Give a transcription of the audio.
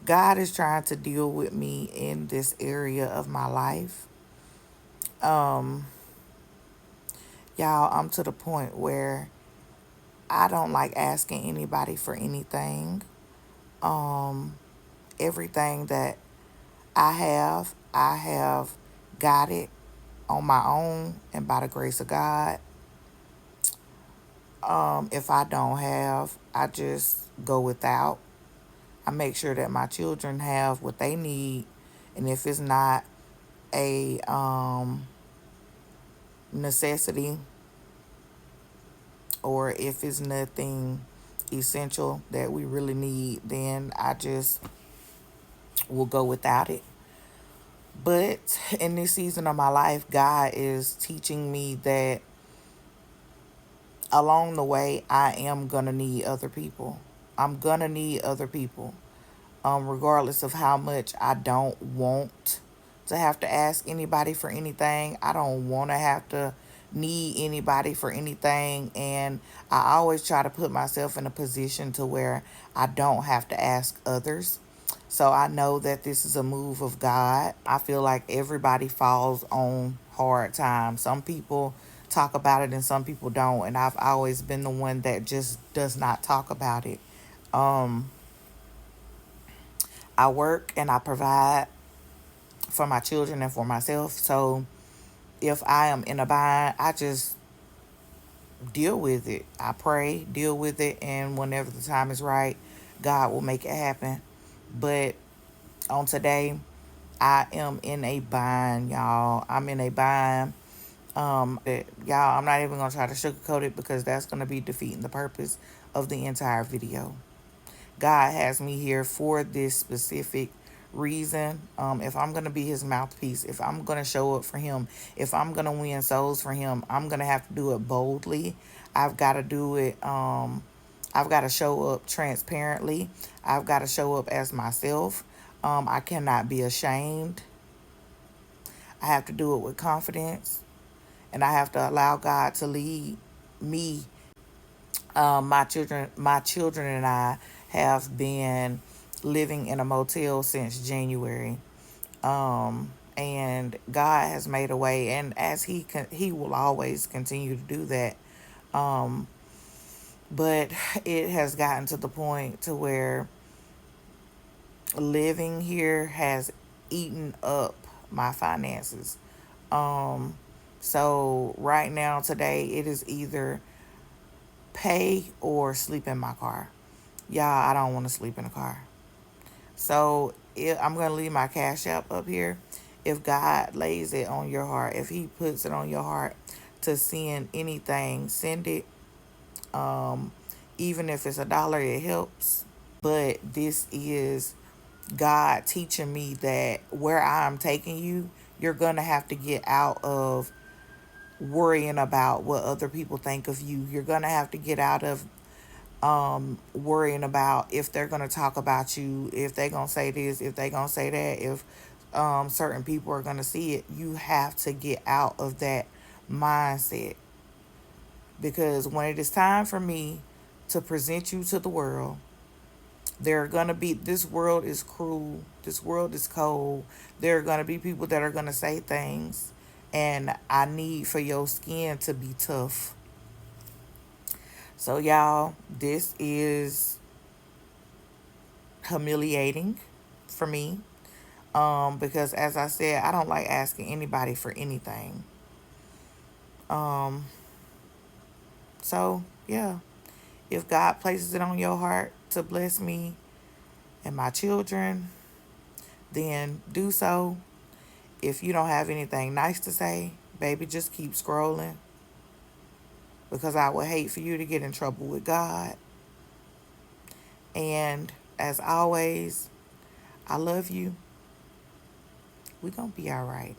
God is trying to deal with me in this area of my life. Um, y'all, I'm to the point where I don't like asking anybody for anything. Um, Everything that I have got it on my own and by the grace of God. If I don't have, I just go without. I make sure that my children have what they need, and if it's not a necessity, or if it's nothing essential that we really need, then I just will go without it. But in this season of my life, God is teaching me that along the way, I am going to need other people. I'm going to need other people, regardless of how much I don't want to have to ask anybody for anything. I don't want to have to need anybody for anything. And I always try to put myself in a position to where I don't have to ask others. So I know that this is a move of God. I feel like everybody falls on hard times. Some people talk about it and some people don't. And I've always been the one that just does not talk about it. Um, I work and I provide for my children and for myself. So if I am in a bind, I just deal with it. I pray, deal with it, and whenever the time is right, God will make it happen. But on today, I am in a bind, y'all. I'm in a bind. Y'all, I'm not even gonna try to sugarcoat it because that's gonna be defeating the purpose of the entire video. God has me here for this specific reason. If I'm going to be his mouthpiece, if I'm going to show up for him, if I'm going to win souls for him, I'm going to have to do it boldly. I've got to do it. I've got to show up transparently. I've got to show up as myself. I cannot be ashamed. I have to do it with confidence. And I have to allow God to lead me. My children and I have been living in a motel since January. And God has made a way, and as he will always continue to do that. Um, but it has gotten to the point to where living here has eaten up my finances. Um, so right now, today, it is either pay or sleep in my car. Y'all, I don't want to sleep in a car. So I'm going to leave my Cash App up here. If God lays it on your heart, if he puts it on your heart to send anything, send it. Um, Even if it's $1, it helps. But this is God teaching me that where I'm taking you, you're going to have to get out of worrying about what other people think of you. You're going to have to get out of worrying about if they're going to talk about you, if they're going to say this, if they're going to say that, if certain people are going to see it. You have to get out of that mindset, because when it is time for me to present you to the world, there are going to be, this world is cruel, this world is cold. There are going to be people that are going to say things, and I need for your skin to be tough. So y'all, this is humiliating for me, because as I said, I don't like asking anybody for anything. um so yeah, if God places it on your heart to bless me and my children, then do so. If you don't have anything nice to say, baby, just keep scrolling, because I would hate for you to get in trouble with God. And as always, I love you. We gonna be all right.